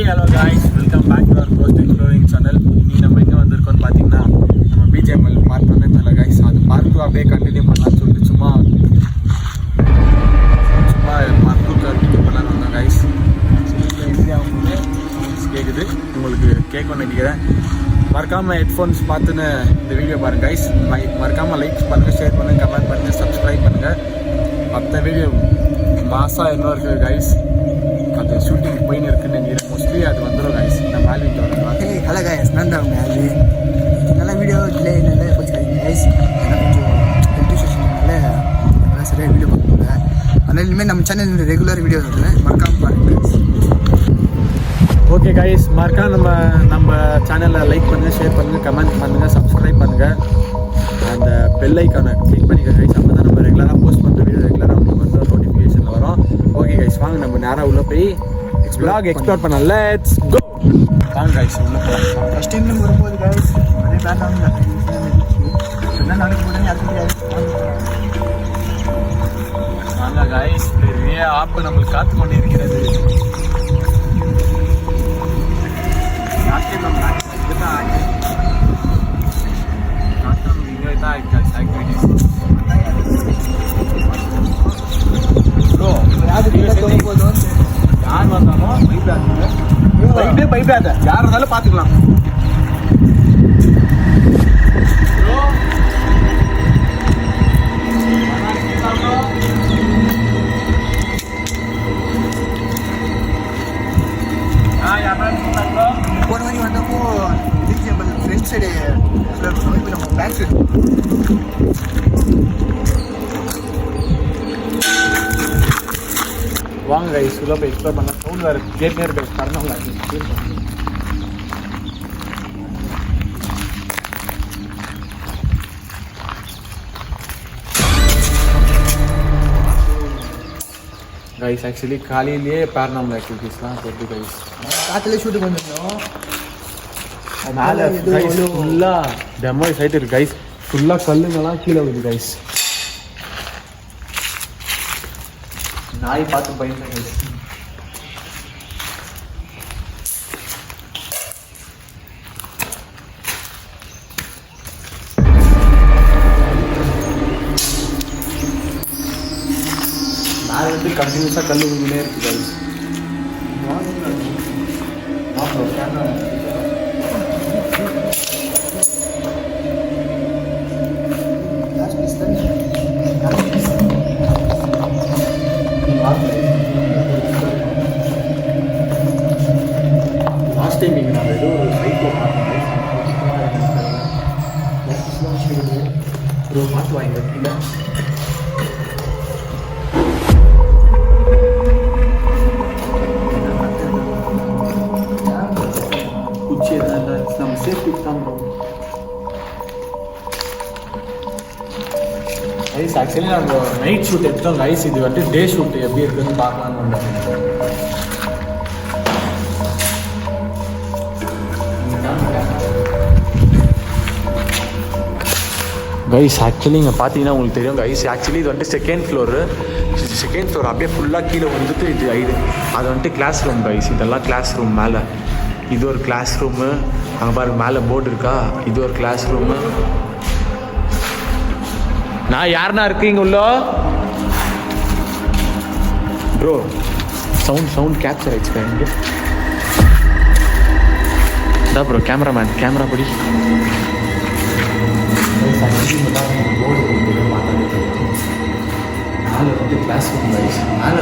Hello guys, welcome back to our ghost exploring channel. இனி நம்ம எங்கே வந்திருக்கோம்னு பார்த்தீங்கன்னா நம்ம பிஜிஎம்எல் பார்க் பண்ணே தெரியல காய்ஸ். அது பார்க்கு அப்படியே கண்டினியூ பண்ணலாம்னு சொல்லிட்டு சும்மா பார்க்கு கண்டினியூ பண்ணலான்னு வந்தோம் காய்ஸ். அவங்களுக்கு கேட்குது, உங்களுக்கு கேட்கணும்னு நினைக்கிறேன். மறக்காமல் ஹெட்ஃபோன்ஸ் பார்த்துன்னு இந்த வீடியோ பாருங்கள் கைஸ். மறக்காமல் லைக் பண்ணுங்கள், ஷேர் பண்ணுங்கள், கமெண்ட் பண்ணுங்கள், சப்ஸ்கிரைப் பண்ணுங்கள். மற்ற வீடியோ மாதம் இன்னும் இருக்குது கைஸ். அது ஷூட்டிங் போயின்னு இருக்குன்னு நினைக்கிறேன். மோஸ்ட்லி அது வந்துடும் கைஸ். நான் வேல்யூ வரேன். ஹலோ கைஸ், நான் தான் அவங்க நல்லா வீடியோ டிலே இல்லை கொஞ்சம் கைஸ். ஏன்னா கொஞ்சம் ரெஜிஸ்ட்ரேஷன்னால நல்லா சரியாக வீடியோ பார்க்கணுங்க. அதனால் இனிமேல் நம்ம சேனல் ரெகுலர் வீடியோ வருவேன், மறக்காமல் பாருங்கள். ஓகே கைஸ், மறக்காம நம்ம சேனலில் லைக் பண்ணுங்கள், ஷேர் பண்ணுங்கள், கமெண்ட் பண்ணுங்கள், சப்ஸ்கிரைப் பண்ணுங்கள். அந்த பெல் ஐக்கானை கிளிக் பண்ணிக்க கைஸ். அப்போ தான் நம்ம ரெகுலராக போஸ்ட் பண்ணுற வீடியோ ரெகுலராக உங்களுக்கு வந்து நோட்டிஃபிகேஷனில் வரும். ஓகே கைஸ், வாங்க நம்ம நேராக உள்ளே போய் எக்ஸ்ப்ளோர் பண்ணலாம். Let's go. வாங்க கைஸ், உள்ளே போகலாம். ஃபஸ்ட் டைம் நம்ம வரும்போது கைஸ் அதே பேக்ரவுண்ட் என்ன நடக்க போதுன்னு யாருக்கும் தெரியாது. வாங்க கைஸ், பெரிய ஆப்பு நம்மளுக்கு காத்து கொண்டு இருக்கிறது. யார் வந்தாலும் பைப்டாத, யார் இருந்தாலும் பார்த்துக்கலாம். போன மாதிரி வந்தப்போ பிஜிஎம்எல் ஃப்ரெண்ட் சைடு இப்போ நம்ம பேக் சைடு வாங்க கைஸ், உள்ள போய் எக்ஸ்ப்ளோர் பண்ண. சவுண்ட் வேறு கேட்னே இருக்கு கைஸ். பரவாயில்ல கைஸ். ஆக்சுவலி காலையிலேயே பேரனாமல் ஆக்டிவிட்டீஸ்லாம் போட்டு கைஸ். காற்றுல ஷூட்டுக்கு வந்துருந்தோம். மேலே கைஸ் ஃபுல்லாக டெமோ சைட் இருக்குது கைஸ். ஃபுல்லாக கல்லுங்கெல்லாம் கீழே வருது கைஸ். நாய் பார்த்து பயந்தேன் கைஸ். மேலே வந்து கண்டினியூஸாக கல் விழுந்துனே இருக்குது கைஸ். லாஸ்ட் டைம் இங்கே நான் ஏதோ ஒரு சைட்டில் பார்த்தேன். ஒரு மாட்டு வாங்கி கீழே குச்சி நம்ம சேஃப்டி தான் கைஸ். ஆக்சுவலி நம்ம நைட் ஷூட் எடுத்தோம் கைஸ். இது வந்து டே ஷூட் எப்படி இருக்குன்னு பார்க்கலான்னு வந்தேன் கைஸ். ஆக்சுவலி இங்கே பார்த்தீங்கன்னா உங்களுக்கு தெரியும் கைஸ். ஆக்சுவலி இது வந்துட்டு செகண்ட் ஃப்ளோர் அப்படியே ஃபுல்லாக கீழே வந்துட்டு இது அது வந்துட்டு கிளாஸ் ரூம் கைஸ். இதெல்லாம் கிளாஸ் ரூம். மேலே இது ஒரு கிளாஸ் ரூமு. அங்கே பாருங்க மேலே போர்டு இருக்கா. இது ஒரு கிளாஸ் ரூமு. நான் யாருன்னா இருக்கீங்க உள்ள ப்ரோ? சவுண்ட் கேப்சர் ஆயிடுச்சு இங்கே. இதான் ப்ரோ கேமராமேன், கேமரா படி. மேலே வந்து கிளாஸ் ரூம் கைஸ். மேலே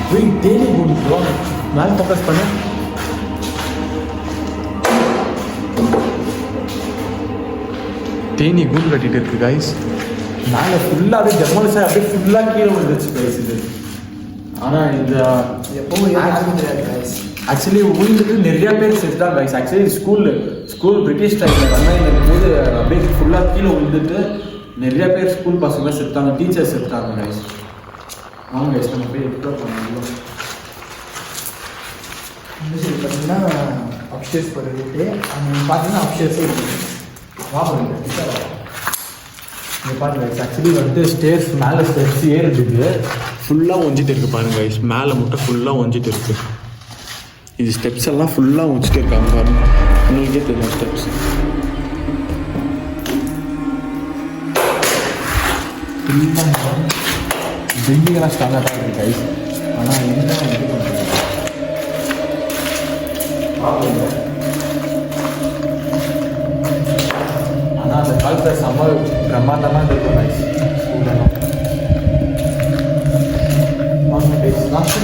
போய் தேனி கூடி போவாங்க. மேலே ஃபோக்கஸ் பண்ண. தேனி கூண்டு கட்டிட்டு இருக்கு கைஸ். மேலே ஃபுல்லாகவே டெமோலிஷன் அப்படியே ஃபுல்லாக கீழே வந்துருச்சு கைஸ். இது ஆனால் இந்த எப்பவும் யாருக்கும் தெரியாது கைஸ். ஆக்சுவலி ஊருக்கு நிறைய பேர் செத்துட்டாங்க கைஸ். ஆக்சுவலி ஸ்கூல் பிரிட்டிஷ் டைமில் வந்து போது அப்படியே ஃபுல்லாக கீழே விழுந்துட்டு நிறைய பேர் ஸ்கூல் பசங்க செத்துட்டாங்க, டீச்சர்ஸ் செத்துட்டாங்க கைஸ். வாங்க கைஸ், நம்ம போய் எக்ஸ்ப்ளோர் பண்ணலாம். இந்த சைடு பார்த்தீங்கன்னா அப்ஸ்டேர்ஸ் போகிற ரூட்டு. அங்கே பார்த்தீங்கன்னா அப்ஸ்டேர்ஸே இருக்குது. வாங்க இங்கே பாருங்க கைஸ். ஆக்சுவலி வந்து ஸ்டேர்ஸ் மேலே ஸ்டெப்ஸ் ஏறிடுது. ஃபுல்லாக ஒஞ்சிட்டு இருக்குது பாருங்க கைஸ். மேலே மட்டும் ஃபுல்லாக ஒஞ்சிட்டு இருக்குது. இது ஸ்டெப்ஸ் எல்லாம் ஃபுல்லாக வச்சுட்டு இருக்காங்க பாருங்க, உங்களுக்கே தெரியும் ஸ்டெப்ஸ். பில்டிங்கெல்லாம் ஸ்ட்ராங்காக தான் இருக்குது கைஸ். ஆனால் இதுதான் இது பண்ணுறது ஆனால் அந்த காலத்தில் செம்ம பிரம்மாண்டமாக இருக்கும் கைஸ்.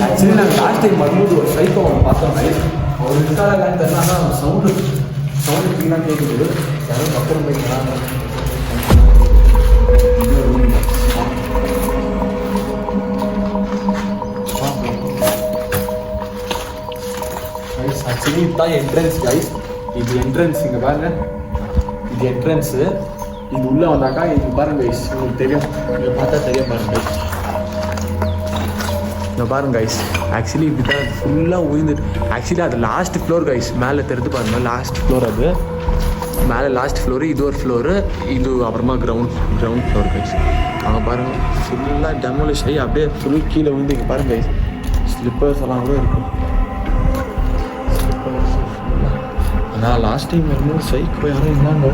ஆக்சுவலி நாங்கள் லாஸ்ட் டைம் வரும்போது ஒரு சைக்கோ பார்த்தோம் கைஸ். அவர் இருக்காதான் தெரியல, ஆனால் சவுண்டு ஃபீலாக கேட்குது. யாரும் அப்புறம் போய்க்கலாம். ஆக்சுவலி இதுதான் என்ட்ரன்ஸ் கைஸ். இது என்ட்ரன்ஸ், இங்கே பாருங்க, இது என்ட்ரன்ஸு. இது உள்ளே வந்தாக்கா இது பாருங்க கைஸ், உங்களுக்கு தெரியும், இங்கே பார்த்தா தெரியும் பாருங்க கைஸ். இங்கே பாருங்க கைஸ், ஆக்சுவலி இதுதான் ஃபுல்லாக உயிர்ந்துட்டு. ஆக்சுவலி அது லாஸ்ட் ஃப்ளோர் கைஸ், மேலே தெரிஞ்சு பாருங்க, லாஸ்ட் ஃப்ளோர். அது மேலே லாஸ்ட் ஃப்ளோரு, இது ஒரு ஃப்ளோரு, இது அப்புறமா கிரவுண்ட் ஃப்ளோர் கைஸ். அங்கே பாருங்கள் ஃபுல்லாக டெமோலிஷ் ஆகி அப்படியே ஃபுல் கீழே விழுந்து. இங்கே பாருங்க கைஸ், ஸ்லிப்பர்ஸ் எல்லாம் கூட இருக்கும். ஆனால் லாஸ்ட் டைம் வரும்போது சைக்கோ யாரும் இருந்தாங்க.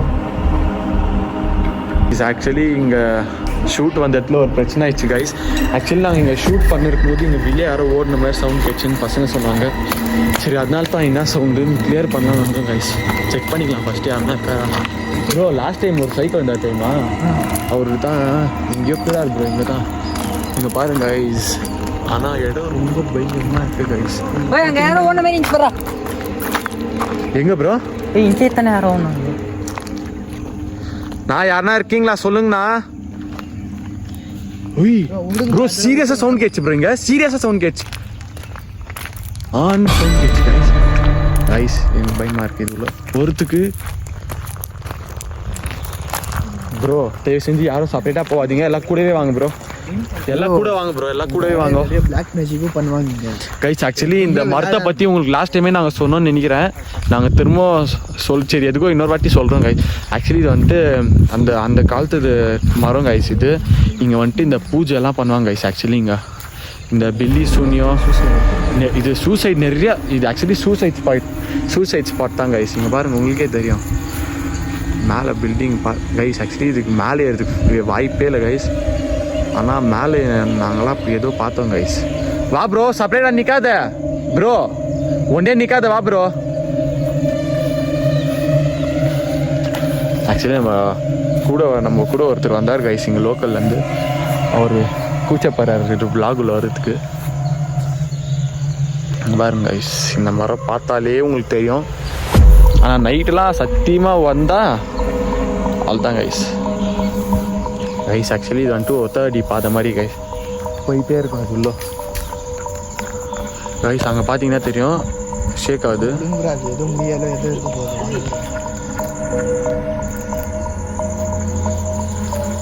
இஸ் ஆக்சுவலி இங்கே ஷூட் வந்த இடத்துல ஒரு பிரச்சனை ஆயிடுச்சு கைஸ். ஆக்சுவலி நாங்கள் இங்கே ஷூட் பண்ணிருக்கும்போது இங்கே வெளியே யாரோ ஓடின மாதிரி சவுண்ட் கேட்சுன்னு பசங்க சொன்னாங்க. சரி, அதனால தான் என்ன சவுண்டுன்னு கிளியர் பண்ணலாம் வந்தோம் கைஸ். செக் பண்ணிக்கலாம் ஃபஸ்ட்டு யாருன்னா இருக்கா. ப்ரோ லாஸ்ட் டைம் ஒரு சைக்கோ வந்தார் டைமா, அவரு தான் இங்கேயோ கூட ப்ரோ. இங்கே தான் இங்கே பாருங்க கைஸ். ஆனால் இடம் ரொம்ப பயங்கரமாக இருக்குது கைஸ். அங்கே யாரோ ஒன்று மாதிரி இன்ச்சு போகிறா. எங்கே ப்ரோ? இன்ச்சே தானே யாரோ ஒன்று. நான் யாருன்னா இருக்கீங்களா சொல்லுங்கண்ணா. உய் ப்ரோ, சீரியஸாக சவுண்ட் கேட்ச்சு ப்ரோ. இங்கே சீரியஸாக sound catch, sound catch guys. Guys எனக்கு பயமாக இருக்குது இது உள்ள ஒருத்துக்கு. ப்ரோ தயவு செஞ்சு யாரும் செப்பரேட்டாக போகாதீங்க, எல்லாம் கூடவே வாங்க ப்ரோ. எல்லாம் கூட வாங்க ப்ரோ, எல்லாம் கூடவே வாங்க. பிளாக் மேஜிக்கும் பண்ணுவாங்க கைஸ். ஆக்சுவலி இந்த மரத்தை பற்றி உங்களுக்கு லாஸ்ட் டைமே நாங்கள் சொன்னோன்னு நினைக்கிறேன். நாங்கள் திரும்ப சரி எதுக்கோ இன்னொரு வாட்டி சொல்கிறோம் கைஸ். ஆக்சுவலி இது வந்துட்டு அந்த காலத்து மரம் கைஸ். இது இங்கே வந்துட்டு இந்த பூஜை எல்லாம் பண்ணுவாங்க கைஸ். ஆக்சுவலி இங்கே இந்த பில்லி சூனியம், இது சூசைட் நிறையா. இது ஆக்சுவலி சூசைட் ஸ்பாட் தான் கைஸ். இங்கே பாருங்கள், உங்களுக்கே தெரியும் மேலே பில்டிங் கைஸ். ஆக்சுவலி இதுக்கு மேலே ஏறதுக்கு வாய்ப்பே இல்லை கைஸ். ஆனால் மேலே நாங்களாம் அப்படி ஏதோ பார்த்தோம் கைஸ். வா ப்ரோ, செப்பரேட்டாக நிற்காத ப்ரோ, ஒன்றே நிற்காத, வா ப்ரோ. ஆக்சுவலி நம்ம கூட ஒருத்தர் வந்தார் கைஸ் இங்கே லோக்கல்லேருந்து. அவர் கூச்சப்படுறாரு விலாகுள்ள வர்றதுக்கு. பாருங்க கைஸ், இந்த மரம் பார்த்தாலே உங்களுக்கு தெரியும். ஆனால் நைட்டெலாம் சத்தியமாக வந்தால் அவ்வளோதான் கைஸ். ஆக்சுவலி இது வந்துட்டு ஒத்தடி பாதை மாதிரி கைஸ், போயிட்டே இருக்கும் அது உள்ள கைஸ். அங்கே பார்த்தீங்கன்னா தெரியும், ஷேக் ஆகுது. எதுவும் முடியல, எதுவும் இருக்க போகுது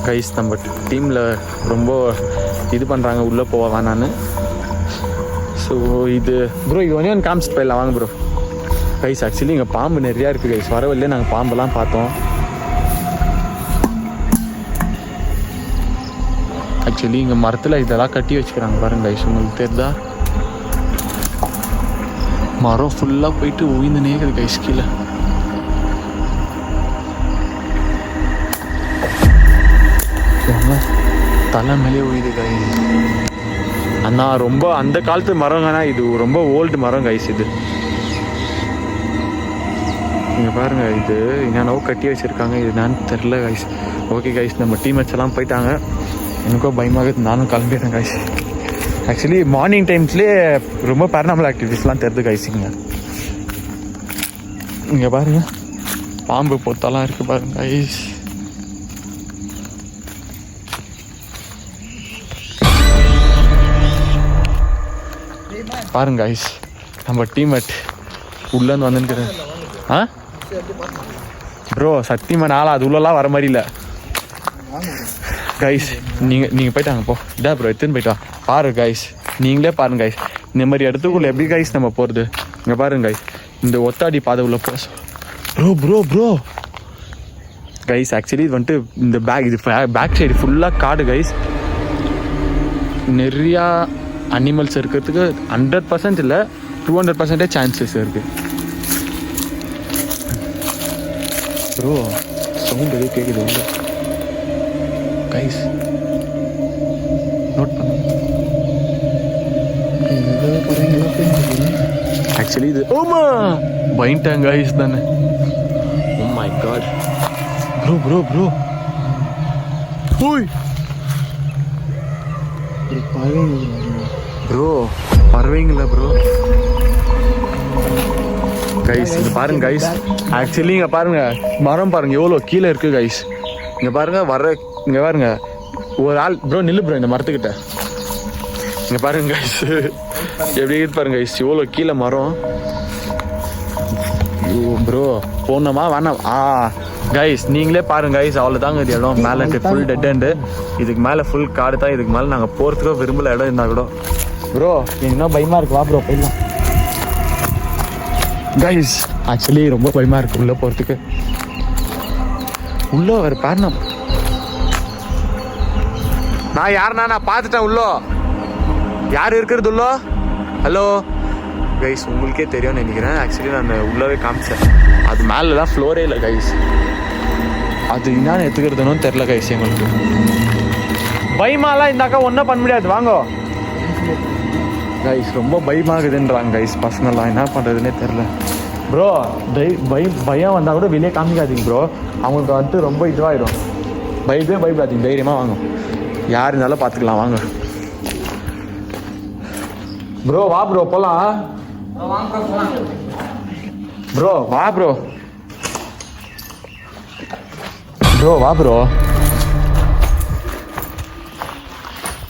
கைஸ். நம்ம டீமில் ரொம்ப இது பண்ணுறாங்க, உள்ளே போக வேணான்னு. ஸோ இது ப்ரோ, இது ஒன்று காமிச்சிட்டு போயிடலாம் வாங்க ப்ரோ. கைஸ் ஆக்சுவலி இங்கே பாம்பு நிறையா இருக்குது கைஸ். வரவில்லையே நாங்கள் பாம்பெல்லாம் பார்த்தோம். ஆக்சுவலி இங்கே மரத்தில் இதெல்லாம் கட்டி வச்சுக்கிறாங்க பாருங்க கைஸ், உங்களுக்கு தெரியுதா? மரம் ஃபுல்லாக போயிட்டு உயிர்ந்து நேக்குது கைஸ் கீழே. தலை மேலே உயிது கைஸ். அண்ணா ரொம்ப அந்த காலத்து மரங்கண்ணா, இது ரொம்ப ஓல்டு மரம் கைஸ். இது இங்கே பாருங்க, இது என்னென்னவோ கட்டி வச்சுருக்காங்க, இது என்னன்னு தெரில கைஸ். ஓகே கைஸ், நம்ம டீம்மேட்ஸ் எல்லாம் போயிட்டாங்க. எனக்கும் பயமாக, நானும் கிளம்பிடுறேன் கைஸ். ஆக்சுவலி மார்னிங் டைம்ஸ்லேயே ரொம்ப பேரனாமல் ஆக்டிவிட்டிஸ்லாம் தெரியுது கைஸ். இங்கே பாருங்க, பாம்பு பொத்தெல்லாம் இருக்குது பாருங்க கைஸ். பாருங்க கைஸ், நம்ம டீம்மேட் உள்ளேருந்து வந்துருக்குறேன். ப்ரோ சத்தியமாக நாளா அது உள்ளலாம் வர மாதிரி இல்லை கைஸ். நீங்கள் போயிட்டாங்க போ. இதா ப்ரோ எடுத்துன்னு போயிட்டா பாரு கைஸ், நீங்களே பாருங்க கைஸ். இந்த மாதிரி இடத்துக்குள்ள எப்படி கைஸ் நம்ம போகிறது? இங்கே பாருங்க கைஸ், இந்த ஒத்தாடி பாதை உள்ள போ. ப்ரோ கைஸ் ஆக்சுவலி இது வந்துட்டு இந்த பேக் சைடு ஃபுல்லாக காடு கைஸ். நிறையா அனிமல்ஸ் இருக்கிறதுக்கு 100% இல்லை, 200% சான்சஸ் இருக்கு ப்ரோ. சவுண்ட் எதுவும் கேட்குது உள்ள கைஸ், நோட் பண்ணு. ஆக்சுவலி இது ஓமா பயன்ட்டாங்க கைஸ் தானே. Oh my god bro bro bro. ஓய் ப்ரோ, பறவைங்களா ப்ரோ? கைஸ் இங்க பாருங்க கைஸ். ஆக்சுவலி இங்க பாருங்க, மரம் பாருங்க எவ்வளோ கீழே இருக்கு கைஸ். இங்க பாருங்க இங்க பாருங்க ஒரு ஆள். ப்ரோ நில்லு ப்ரோ இந்த மரத்துக்கிட்ட. இங்க பாருங்க கைஸ் எப்படி இருக்கு பாருங்க கைஸ், எவ்வளோ கீழே மரம். ப்ரோ போனோமா வேணாம்? கைஸ் நீங்களே பாருங்க கைஸ், அவ்வளோதாங்க இது இடம். மேலே ஃபுல் டெட் எண்டு, இதுக்கு மேலே ஃபுல் காடு தான். இதுக்கு மேலே நாங்கள் போகிறதுக்கோ விரும்பல இடம் இருந்தால் கூட. ப்ரோ எனக்கு பயமாக இருக்கு, வா ப்ரோ போயிடலாம். கைஸ் ஆக்சுவலி ரொம்ப பயமாக இருக்கு உள்ளே போகிறதுக்கு. உள்ளே ஒரு பாருண்ணா, நான் யாருண்ணா நான் பார்த்துட்டேன். உள்ளோ யார் இருக்கிறது உள்ளோ? ஹலோ கைஸ், உங்களுக்கே தெரியும்னு நினைக்கிறேன். ஆக்சுவலி நான் உள்ளவே காமிச்சேன், அது மேலெலாம் ஃப்ளோரே இல்லை கைஸ். அது என்னன்னு எடுத்துக்கிறதுன்னு தெரில கைஸ். எங்களுக்கு பயமாலாம் இந்தாக்கா ஒன்றும் பண்ண முடியாது, வாங்க கைஸ். ரொம்ப பயமாகுதுன்றாங்க கைஸ் பசங்கள்லாம், என்ன பண்ணுறதுன்னே தெரில ப்ரோ. பயம் வந்தால் கூட வெளியே காமிக்காதீங்க ப்ரோ, அவங்களுக்கு வந்துட்டு ரொம்ப இதுவாகிடும். பயப்படாதீங்க, தைரியமாக வாங்க. யார் இருந்தாலும் பார்த்துக்கலாம் வாங்க ப்ரோ. வா ப்ரோ போகலாம். ப்ரோ வா ப்ரோ. ப்ரோ வா ப்ரோ.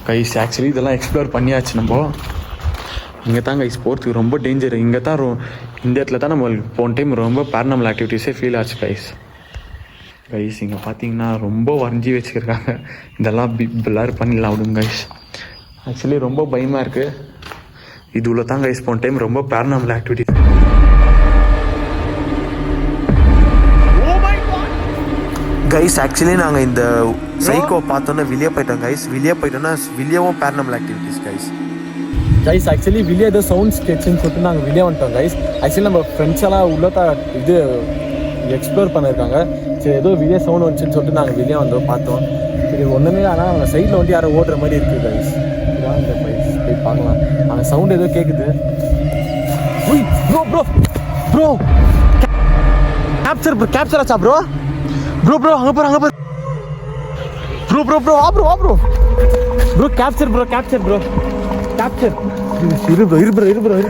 கைஸ் ஆக்சுவலி இதெல்லாம் எக்ஸ்ப்ளோர் பண்ணியாச்சு நம்ம. இங்கே தான் கைஸ் போகிறதுக்கு ரொம்ப டேஞ்சர். இங்கே தான் இந்த இடத்துல தான் நம்மளுக்கு போன டைம் ரொம்ப பேரனாமல் ஆக்டிவிட்டீஸே ஃபீல் ஆச்சு கைஸ். இங்கே பார்த்தீங்கன்னா ரொம்ப வரைஞ்சி வச்சுருக்காங்க. இதெல்லாம் பில்லர் பண்ணிடலாம் விடுங்க கைஸ். ஆக்சுவலி ரொம்ப பயமாக இருக்குது. இது உள்ள தான் கைஸ் போன டைம் ரொம்ப பேரனாமல் ஆக்டிவிட்டீஸ். கைஸ் ஆக்சுவலி நாங்கள் இந்த சைக்கோ பார்த்தோன்னா வெளியே போயிட்டோம் கைஸ். வெளியே போயிட்டோன்னா வெளியவும் பேரனாமல் ஆக்டிவிட்டீஸ் கைஸ். ஆக்சுவலி வெளியே ஏதோ சவுண்ட் ஸ்கெட்சுன்னு சொல்லிட்டு நாங்கள் வெளியே வந்துட்டோம் கைஸ். ஆக்சுவலி நம்ம ஃப்ரெண்ட்ஸ் எல்லாம் உள்ளதான் இது எக்ஸ்ப்ளோர் பண்ணியிருக்காங்க. சரி ஏதோ வெளியே சவுண்ட் வந்துச்சுன்னு சொல்லிட்டு நாங்கள் வெளியே வந்தோம் பார்த்தோம். சரி ஒன்றுமே, ஆனால் அவங்க சைடில் வந்து யாரோ ஓடுற மாதிரி இருக்குது கைஸ். இதுதான் இந்த கைஸ் போய் பார்க்கலாம். அந்த சவுண்ட் ஏதோ கேட்குது. ப்ரோ ப்ரோ ப்ரோ கேப்சர் ஆச்சா ப்ரோ? ப்ரோ அங்கே பாரு ப்ரோ வா ப்ரோ கேப்சர் ப்ரோ. இரு ப்ரோ.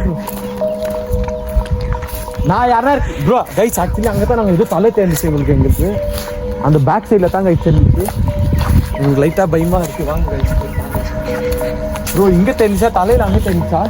நான் யாரா ப்ரோ கைஸ். ஆக்சுவலி அங்கே தான் நாங்கள் ஏதோ தலை தேர்ந்துச்சு எங்களுக்கு அந்த பேக் சைடில் தான் கைஸ் தெரிஞ்சிச்சு. உங்களுக்கு லைட்டாக பயமாக இருக்குது, வாங்க கைஸ் ப்ரோ. இங்கே தெரிஞ்சா தலையில் அங்கே தெரிஞ்சா